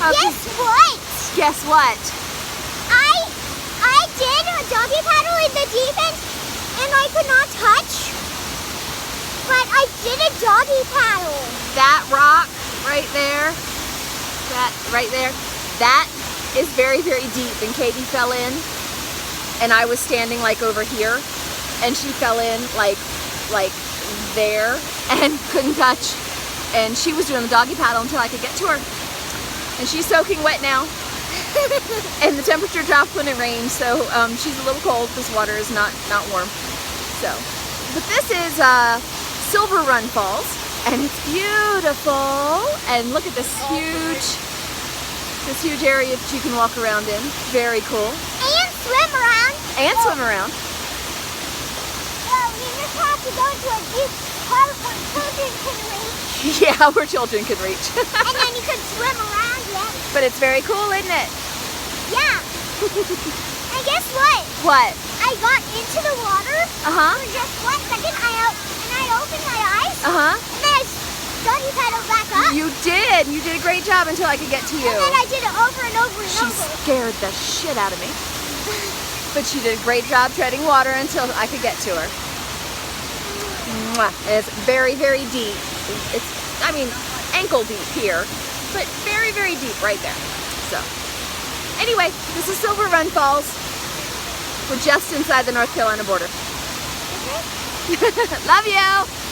Guess what? Guess what? I did a doggy paddle in the deep end and I could not touch. But I did a doggy paddle. That rock right there, that is very, very deep, and Katie fell in, and I was standing like over here, and she fell in like there and couldn't touch, and she was doing the doggy paddle until I could get to her, and she's soaking wet now. And the temperature dropped when it rained, so she's a little cold. This water is not warm. So, but this is Silver Run Falls, and it's beautiful. And look at this huge area that you can walk around in. Very cool. And swim around. And swim around. Well, you just have to go to a deep part where children can reach. Yeah, where children can reach. And then you can swim around it. But it's very cool, isn't it? Yeah. And guess what? What? I got into the water Uh-huh. for just 1 second. I opened my eyes. Uh-huh. And then I doggy paddled back up. You did. You did a great job until I could get to you. And then I did it over and over and She over. scared the shit out of me. But she did a great job treading water until I could get to her. Mwah. It's very, very deep. It's, I mean, ankle deep here, but very, very deep right there. So, anyway, this is Silver Run Falls. We're just inside the North Carolina border. Okay. Love you!